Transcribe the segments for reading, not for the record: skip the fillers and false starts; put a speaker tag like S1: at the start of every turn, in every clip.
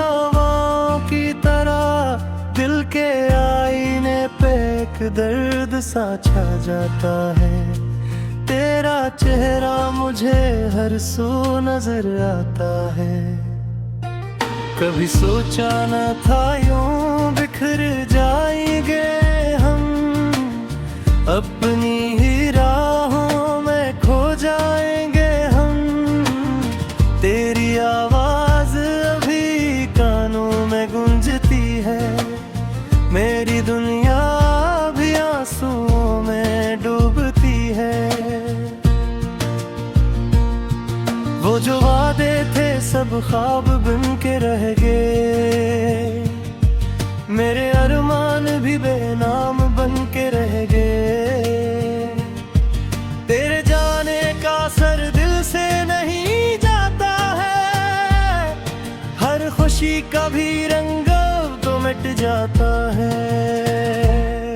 S1: हवाओं की तरह दिल के आईने पे एक दर्द सा छा जाता है। तेरा चेहरा मुझे हर सू नजर आता है। कभी सोचा न था यूं बिखर जाएंगे हम, अपनी ही राहों में खो जाएंगे हम। तेरी आवाज अभी कानों में गूंजती है, मेरी दुनिया भी आंसुओं में डूबती है। वो जो वादे थे सब ख्वाब बन के रह गए, मेरे अरमान भी बेनाम बन के रह गए। तेरे जाने का सर दिल से नहीं जाता है, हर खुशी का भी रंग तो मिट जाता है।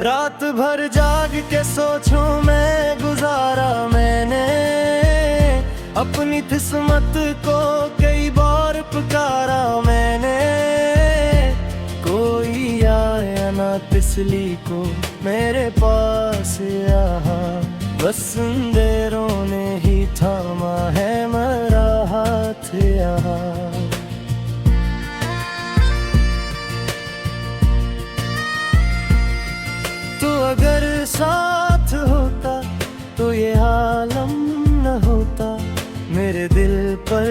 S1: रात भर जाग के सोचूं मैं गुजारा मैंने, अपनी किस्मत को कई बार पुकारा मैंने। कोई आया ना तिसली को मेरे पास यहाँ, बस अंधेरों ने ही थामा है मेरा हाथ यहाँ। तो अगर साथ होता तो ये आलम न होता, मेरे दिल पर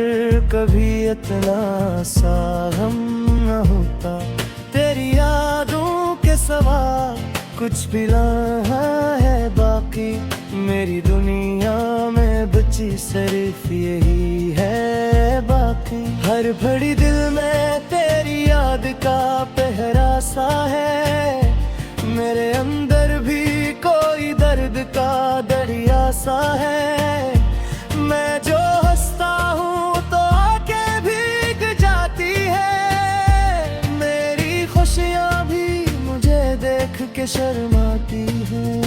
S1: कभी इतना सा गम न होता। तेरी यादों के सिवा कुछ भी ना है बाकी, मेरी दुनिया में बची सिर्फ यही है बाकी। हर घड़ी दिल में तेरी याद का पहरा सा है, मेरे अंदर भी कोई दर्द का दरिया सा है। मैं जो हंसता हूँ तो आंखें भीग जाती है, मेरी खुशियाँ भी मुझे देख के शर्माती हैं।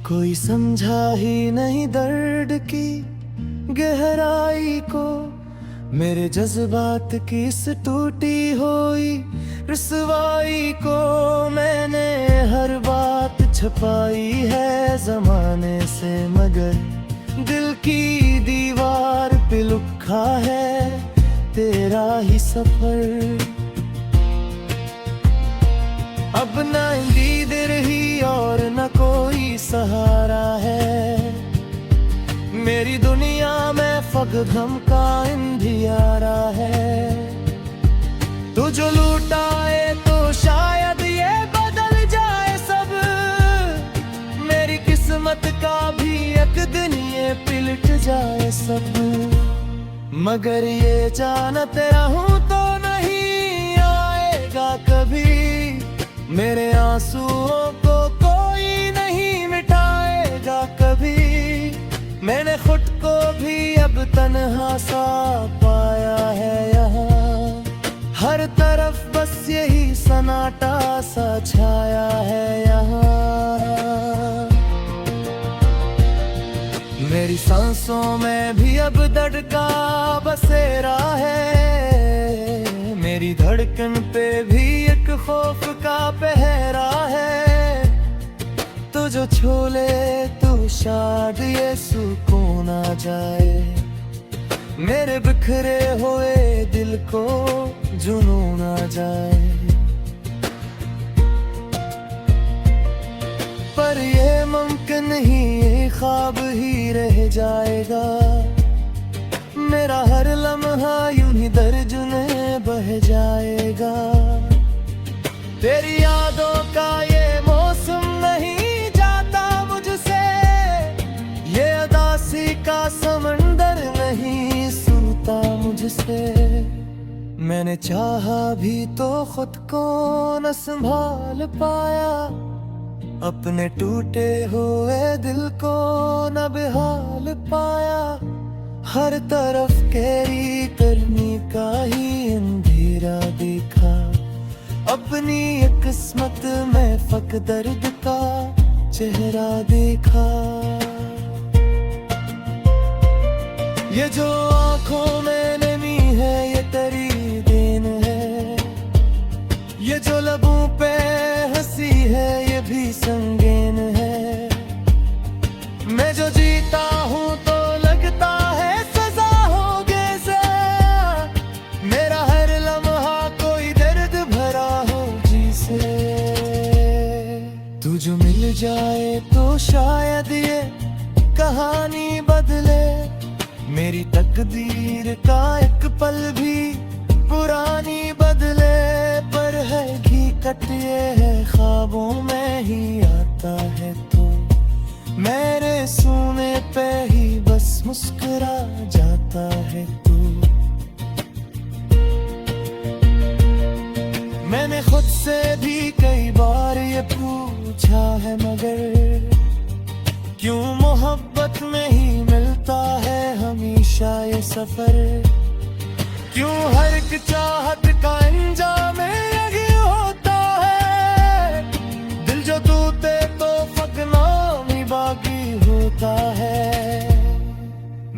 S1: कोई समझा ही नहीं दर्द की गहराई को, मेरे जज्बात की इस टूटी हुई रुसवाई को। मैंने हर बात छुपाई है ज़माने से, मगर दिल की दीवार पे लिखा है तेरा ही सफर। अब न नींद रही और न कोई सहारा है, मेरी दुनिया में फक़्त गम का अंधियारा है। तू जो लूटाए तो शायद ये बदल जाए सब, मेरी किस्मत का भी एक दिन ये पिलट जाए सब। मगर ये जानते रहूं तो नहीं आएगा कभी, मेरे आंसुओं को कोई नहीं मिटाएगा कभी। मैंने खुद को भी अब तन्हा सा पाया है यहाँ, हर तरफ बस यही सन्नाटा सा छाया है यहाँ। मेरी सांसों में भी अब दर्द का बसेरा है, मेरी धड़कन पे भी एक खौफ का पहरा है। तो जो छोले तो शायद ये सुकून आ जाए, मेरे बिखरे हुए दिल को जुनून आ जाए। पर ये मुमकिन नहीं, ये ख्वाब ही रह जाएगा। मेरा हर लम्हा यूं ही दर्द में बह जाएगा। तेरी यादों का ये मौसम नहीं जाता मुझसे, ये उदासी का समंदर नहीं सूता मुझसे। मैंने चाहा भी तो खुद को न संभाल पाया, अपने टूटे हुए दिल को न बेहाल पाया। हर तरफ तेरी करनी का ही अंधेरा देखा, अपनी एक किस्मत में फक दर्द का चेहरा देखा। ये जो आंखों में नमी है ये तेरी देन जो लबों पे हंसी है ये भी संगीन है। मैं जो जीता हूँ तो लगता है सजा हो गया। मेरा हर लम्हा कोई दर्द भरा हो जिसे तू जो मिल जाए तो शायद ये कहानी बदले। मेरी तकदीर का एक पल भी पुरानी बदले। पर है घी कटिए है ख्वाबों में ही आता है तो मेरे सोने पे ही बस मुस्कुरा जाता है तू। मैंने खुद से भी कई बार ये पूछा है मगर क्यों मोहब्बत में ही मिलता है हमेशा ये सफर। क्यों हर एक चाहत का अंजाम यही होता है। दिल जो टूटे तो फकनाम ही बाकी होता है।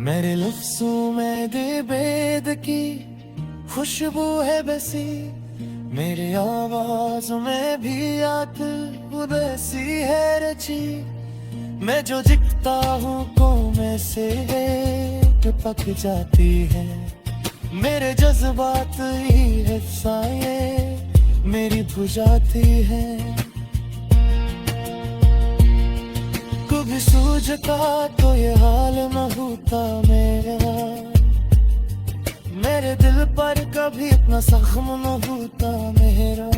S1: मेरे लफ्जों में दे बेद की खुशबू है बसी। मेरी आवाज़ों में भी याद उदासी है रची। मैं जो दिखता हूँ में से टपक जाती है। मेरे जज्बात ही हिस्साएं मेरी बुझाती है। कभी सूझता तो ये हाल न होता मेरा। मेरे दिल पर कभी इतना जख्म न होता मेरा।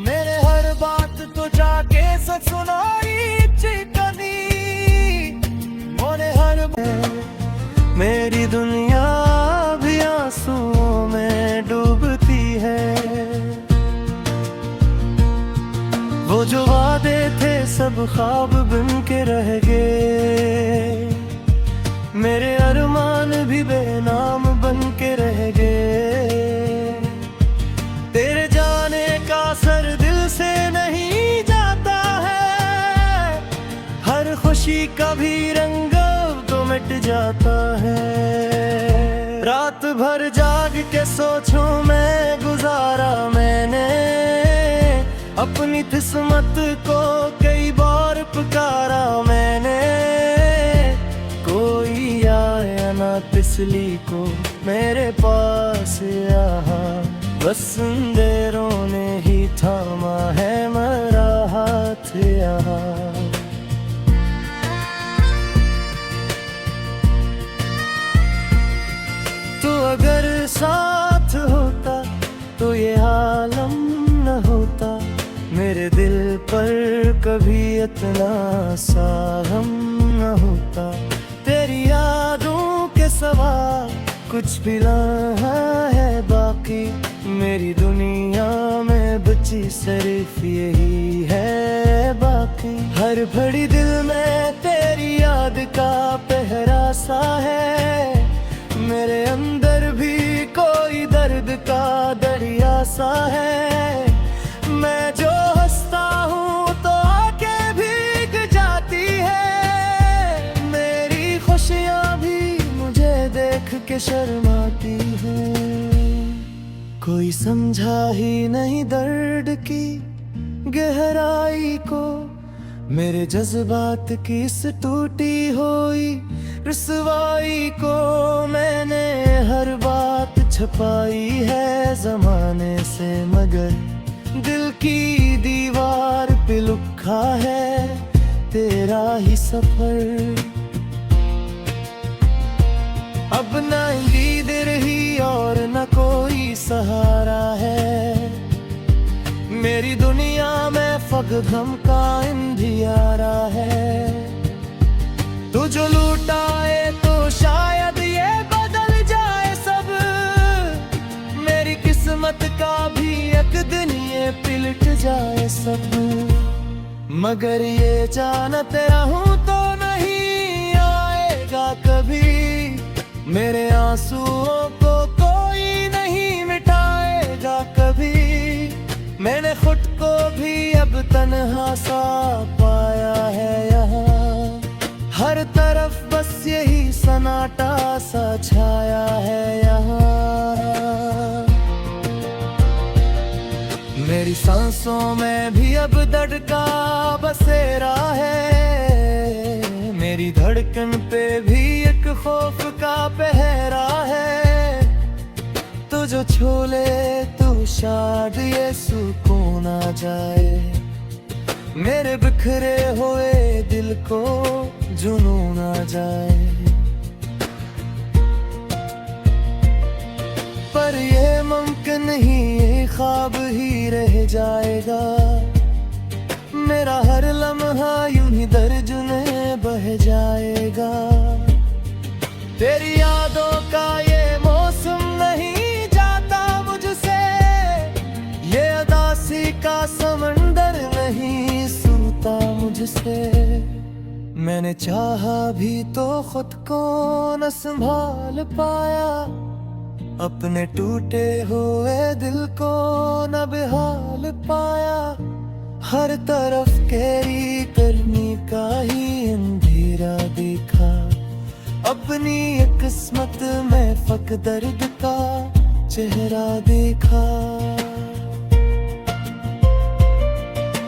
S1: मेरे हर बात तो जाके सच सुनाई चिकनी। मोरे हर मेरी दुनिया भी आंसुओं में डूबती है। वो जो वादे थे सब ख्वाब बन के रह गए। मेरे अरमान भी बेनाम बन के रह गए। तेरे जाने का असर दिल से नहीं जाता है। हर खुशी का भी रंग तो मिट जाता है। रात भर जाग के सोचूं मैं गुजारा मैंने। अपनी किस्मत को कई बार पुकारा मैंने। कोई आया ना तिसली को मेरे पास यहाँ। बस अंधेरों ने ही थामा है मेरा हाथ यहाँ। तो अगर साथ होता तो ये आलम न होता। मेरे दिल पर कभी इतना साहम न होता। तेरी यादों के सवा कुछ भी लम्हा है बाकी। मेरी दुनिया में बची सिर्फ यही है बाकी। हर घड़ी दिल में तेरी याद का पहरा सा है। मेरे अंदर भी कोई दर्द का दरिया सा है। मैं जो हंसता हूँ तो आंखें भीग जाती है। मेरी खुशियाँ भी मुझे देख के शर्माती हैं। कोई समझा ही नहीं दर्द की गहराई को। मेरे जज्बात की इस टूटी हुई रसवाई को। मैंने हर बात छुपाई है जमाने से मगर दिल की दीवार पे लिखा है तेरा ही सफर। अब न उम्मीद रही और न कोई सहारा है। मेरी दुनिया में फकत गम का अंधियारा है। तू जो लूटाए तो शायद ये बदल जाए सब। मेरी किस्मत का भी एक दिन ये पिलट जाए सब। मगर ये जानते रहूं तो नहीं आएगा कभी। मेरे आंसुओं को कोई नहीं मिटाएगा कभी। मैंने खुद को भी अब तन्हा सा पाया है यहाँ। हर तरफ बस यही सन्नाटा सा छाया है यहाँ। मेरी सांसों में भी अब दर्द का बसेरा है, मेरी धड़कन पे भी एक खौफ का पहरा है। तो जो छोले तू शायद ये सुकून आ जाए, मेरे बिखरे हुए दिल को जुनून आ जाए। पर ये मुमकिन नहीं, ये ख्वाब ही रह जाएगा। मेरा हर लम्हा यूं ही दर्द में बह जाएगा। तेरी यादों का ये मौसम नहीं जाता मुझसे, ये उदासी का समंदर नहीं सुनता मुझसे। मैंने चाहा भी तो खुद को न संभाल पाया, अपने टूटे हुए दिल को न बेहाल पाया। हर तरफ केरी करनी का ही अंधेरा देखा, अपनी एक किस्मत में फक दर्द का चेहरा देखा।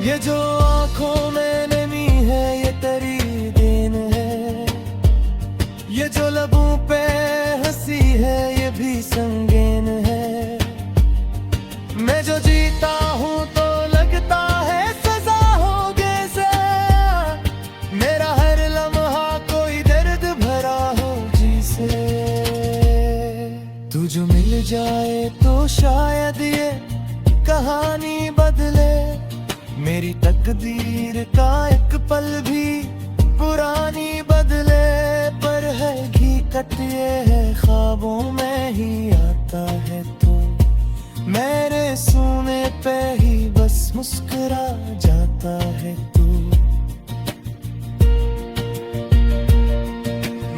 S1: ये जो आंखों में नमी है ये तेरी देन है, ये जो लबों पे हंसी है ये भी संगीन है। मैं जो जीता हूँ तो लगता है सजा हो जैसे, मेरा हर लम्हा कोई दर्द भरा हो जिसे। तू जो मिल जाए तो शायद ये कहानी बदले, मेरी तकदीर का एक पल भी पुरानी बदले। पर है घीकट ये है ख्वाबों में ही आता है, तो मेरे सोने पे ही बस मुस्कुरा जाता है तू।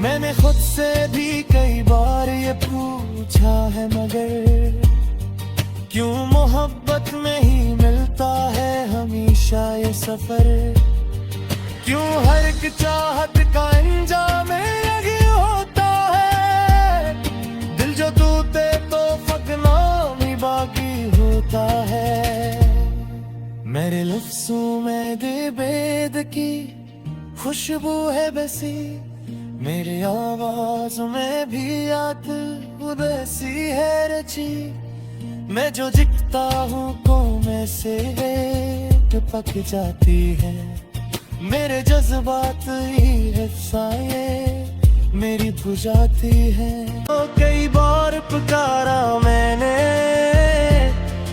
S1: मैंने खुद से भी कई बार ये पूछा है, मगर क्यों मोहब्बत में ही मिलता है हमेशा ये सफर। क्यों हर एक चाहत का अंजाम यही होता है, दिल जो टूटे तो फकनाम ही बाकी होता है। मेरे लफ्ज़ों में दे बेद की खुशबू है बसी, मेरे आवाज़ में भी याद उदासी है रची। मैं जो दिखता हूँ में से टपक जाती है, मेरे जज्बात ही हिस्साएं मेरी बुझाती है। तो कई बार पुकारा मैंने,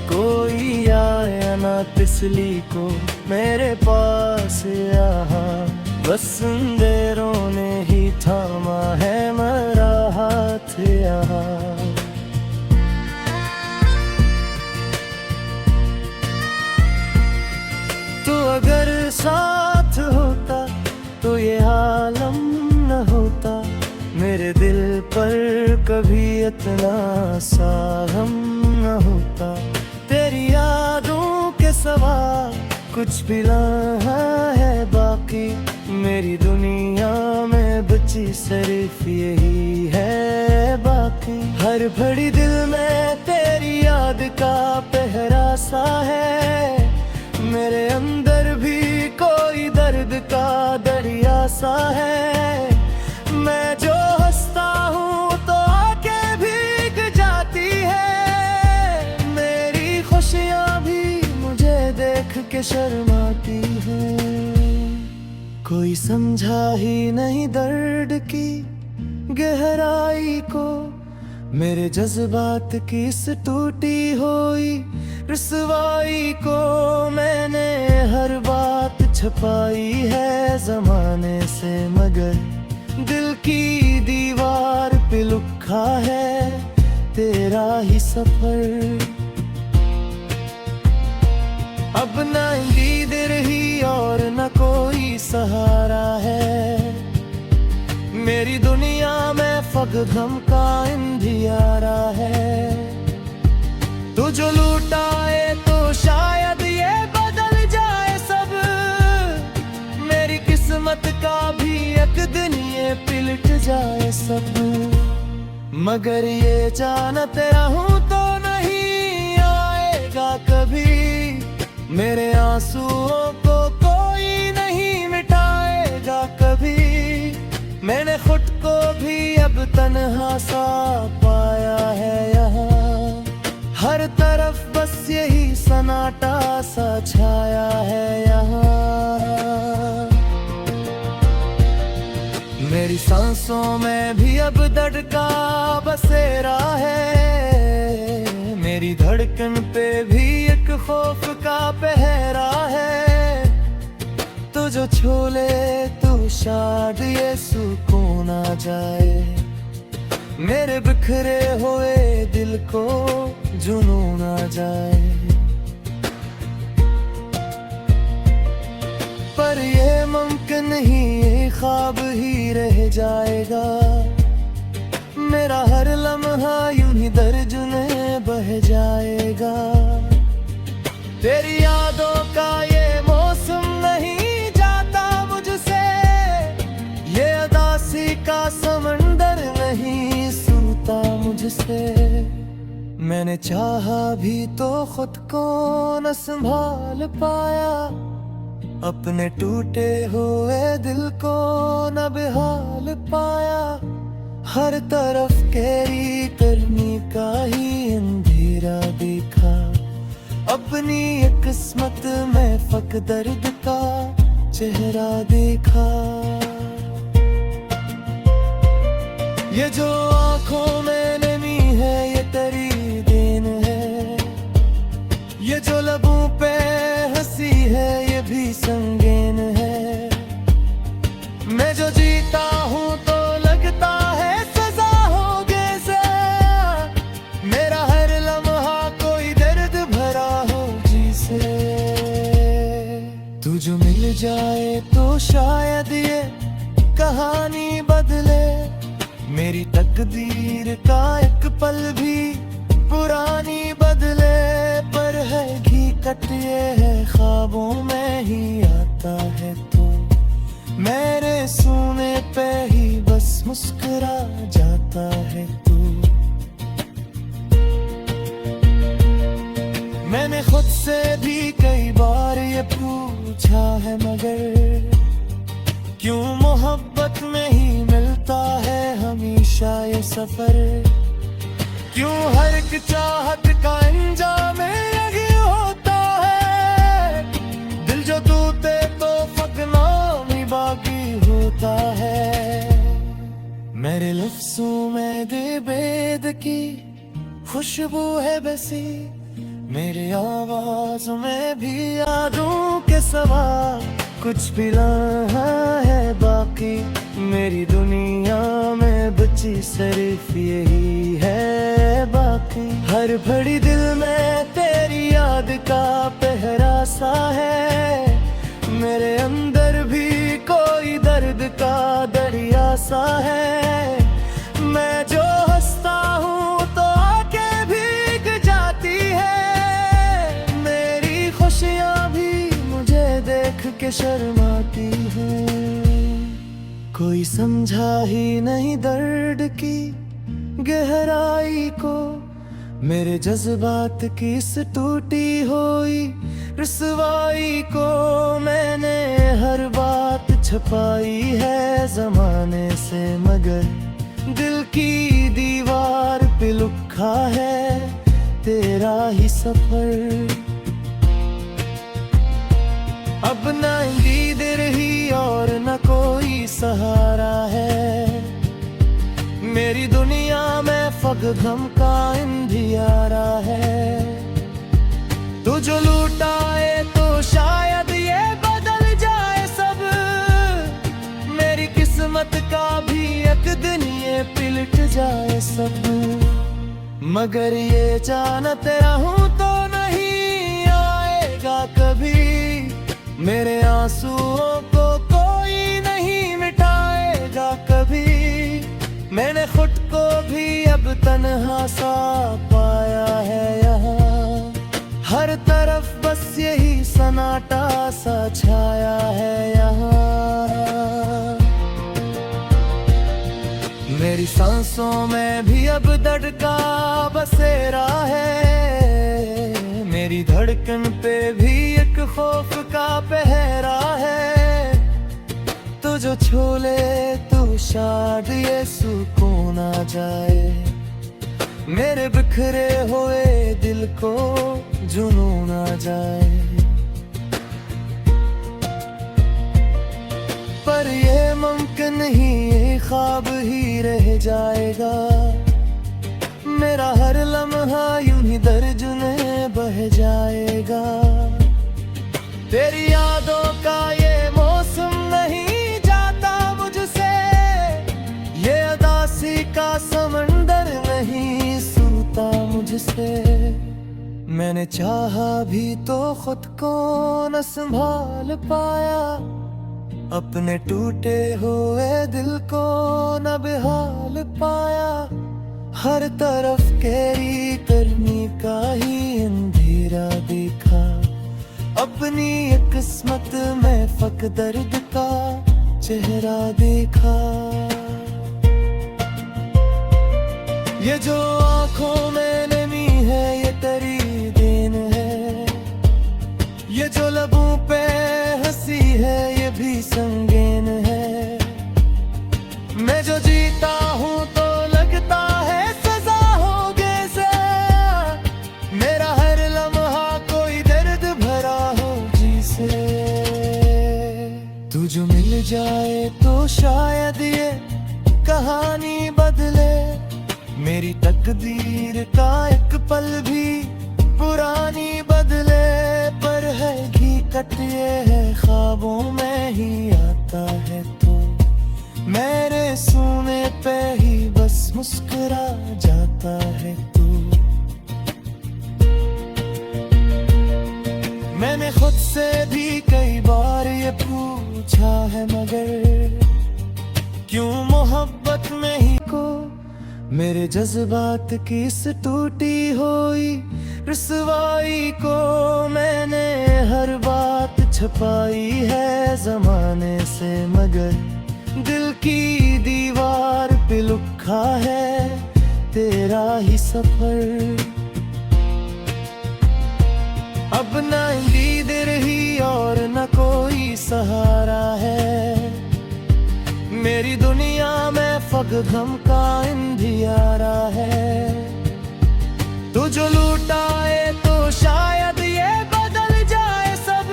S1: कोई आया ना तिसली को मेरे पास यहाँ। बस अंधेरों ने ही थामा है मेरा हाथ यहाँ। तो अगर साथ होता तो ये आलम न होता, मेरे दिल पर कभी इतना साहम न होता। तेरी यादों के सवा कुछ भी लम्हा है बाकी, मेरी दुनिया में बची सिर्फ यही है बाकी। हर घड़ी दिल में तेरी याद का पहरा सा है, मेरे अंदर भी कोई दर्द का दरिया सा है। मैं जो हंसता हूँ तो आंखें भीग जाती है, मेरी खुशियाँ भी मुझे देख के शर्माती हैं। कोई समझा ही नहीं दर्द की गहराई को, मेरे जज्बात की इस टूटी हुई रुसवाई को। मैंने हर बात छुपाई है ज़माने से, मगर दिल की दीवार पे लिखा है तेरा ही सफर। अब न नींद रही और न कोई सहारा है, मेरी दुनिया में फकत गम का अंधियारा है। तू जो लूटाए तो शायद ये बदल जाए सब, मेरी किस्मत का भी एक दिन ये पिलट जाए सब। मगर ये जानते रहूं तो नहीं आएगा कभी मेरे आंसुओं को कोई नहीं मिटाएगा कभी। मैंने खुद को भी अब तन्हा सा पाया है यहाँ। हर तरफ बस यही सन्नाटा सा छाया है यहाँ। मेरी सांसों में भी अब दर्द का बसेरा है। मेरी धड़कन पे भी एक खौफ का पहरा है। तो जो छोले तू शायद ये सुकून आ जाए। मेरे बिखरे हुए दिल को जुनून आ जाए। पर ये मुमकिन ही ये ख्वाब ही रह जाएगा। मेरा हर लम्हा यूं ही दर्द में बह जाएगा। तेरी यादों का ये मौसम नहीं जाता मुझसे। ये उदासी का समंदर नहीं सूता मुझसे। मैंने चाहा भी तो खुद को न संभाल पाया। अपने टूटे हुए दिल को न बेहाल पाया। हर तरफ तेरी करनी का ही अंधेरा देखा। अपनी ये किस्मत में फक दर्द का चेहरा देखा। ये जो आंखों में नमी है ये तेरी देन है। ये जो लबों पे हंसी है ये भी संगीन है। मैं जो जीता हूँ तो लगता है सजा हो जैसे। मेरा हर लम्हा कोई दर्द भरा हो जिसे। तू जो मिल जाए तो शायद ये कहानी बदले। मेरी तकदीर का एक पल भी पुरानी बदले। पर है घी कटिए है ख्वाबों में ही आता है तो। मेरे सोने पे ही बस मुस्कुरा जाता है तू। मैंने खुद से भी कई बार ये पूछा है मगर क्यों मोहब्बत में ही मिलता है हमेशा ये सफर। क्यों हर एक चाहत का अंजाम यही होता है। दिल जो टूटे तो फकनाम ही बाकी होता है। मेरे लफ्जों में दे बेद की खुशबू है बसी। मेरे आवाज में भी यादों के सवा कुछ भी रहा है बाकी। मेरी दुनिया में बची सिर्फ यही है बाकी। हर घड़ी दिल में तेरी याद का पहरा सा है। मेरे अंदर भी कोई दर्द का दरिया सा है। मैं जो हंसता हूँ तो आंखें भीग जाती है। मेरी खुशियाँ भी मुझे देख के शर्माती है। कोई समझा ही नहीं दर्द की गहराई को। मेरे जज्बात की इस टूटी हुई रसवाई को। मैंने हर बात छुपाई है जमाने से मगर दिल की दीवार पे लिखा है तेरा ही सफर। अब न उम्मीद रही और न कोई सहारा है। मेरी दुनिया में फक गम का अंधियारा है। तू जो लूटाए तो शायद ये बदल जाए सब। मेरी किस्मत का भी एक दिन ये पिलट जाए सब। मगर ये जानते रहूं तो नहीं आएगा कभी। मेरे आंसुओं को कोई नहीं मिटाएगा कभी। मैंने खुद को भी अब तन्हा सा पाया है यहाँ। हर तरफ बस यही सन्नाटा सा छाया है यहाँ। मेरी सांसों में भी अब दर्द का बसेरा है। मेरी धड़कन पे भी एक खौफ का पहरा है। तो जो छोले तो शायद ये सुकून आ जाए, मेरे बिखरे हुए दिल को जुनून आ जाए। पर ये मुमकिन नहीं, ये ख्वाब ही रह जाएगा। मेरा हर लम्हा यूं ही दर्ज में बह जाएगा। तेरी यादों का ये मौसम नहीं जाता मुझसे, ये उदासी का समंदर नहीं सुनता मुझसे। मैंने चाहा भी तो खुद को न संभाल पाया, अपने टूटे हुए दिल को न बेहाल पाया। हर तरफ केरी करनी का ही अंधेरा देखा, अपनी ये किस्मत में फक दर्द का चेहरा देखा। ये जो आंखों में नमी है ये तेरी देन है, ये जो लबों पे हंसी है ये भी संगीन है। मैं जो जीता हूँ तो लगता है सजा हो जैसे, मेरा हर लम्हा कोई दर्द भरा हो जिसे। तू जो मिल जाए तो शायद ये कहानी बदले, मेरी तकदीर का एक पल भी पुरानी बदले। पर है हकीकत ये है ख्वाबों में ही आता है, तो मेरे सोने पे ही बस मुस्कुरा जाता है तू। मैंने खुद से भी कई बार ये पूछा है, मगर क्यों मोहब्बत में ही को मेरे जज्बात की इस टूटी हुई रसवाई को। मैंने हर बात छुपाई है जमाने से, मगर दिल की दीवार पे लिखा है तेरा ही सफर। अब ना उम्मीद रही और न कोई सहारा है, मेरी दुनिया में फक गम का अंधियारा है। तू जो लूटाए तो शायद ये बदल जाए सब,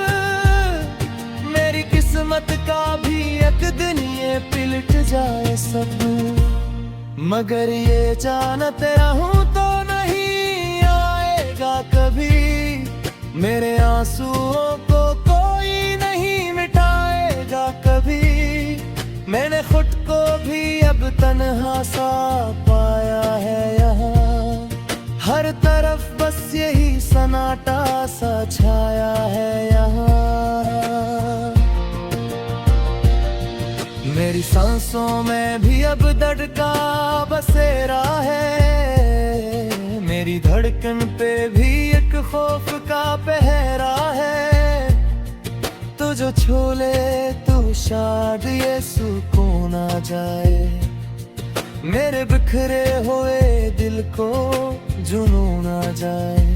S1: मेरी किस्मत का भी एक दिन ये पिलट जाए सब। मगर ये जानते रहूं तो नहीं आएगा कभी, मेरे आंसुओं को कोई नहीं मिटाएगा कभी। मैंने खुद को भी अब तन्हा सा पाया है यहाँ, हर तरफ बस यही सन्नाटा सा छाया है यहाँ। मेरी सांसों में भी अब दर्द का बसेरा है, मेरी धड़कन पे भी एक खौफ का पहरा है। तो जो छोले तो शायद ये सुकून आ जाए, मेरे बिखरे हुए दिल को जुनून आ जाए।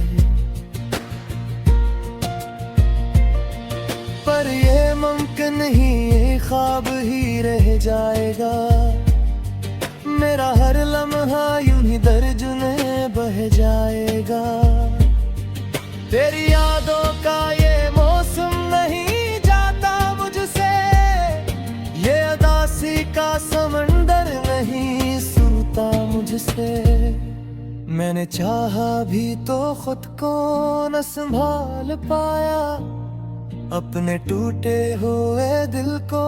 S1: पर ये मुमकिन नहीं, ये ख्वाब ही रह जाएगा। मेरा हर लम्हा यूं ही दर्ज में बह जाएगा। तेरी यादों का ये मौसम नहीं जाता मुझसे, ये उदासी का समंदर नहीं सुनता मुझसे। मैंने चाहा भी तो खुद को न संभाल पाया, अपने टूटे हुए दिल को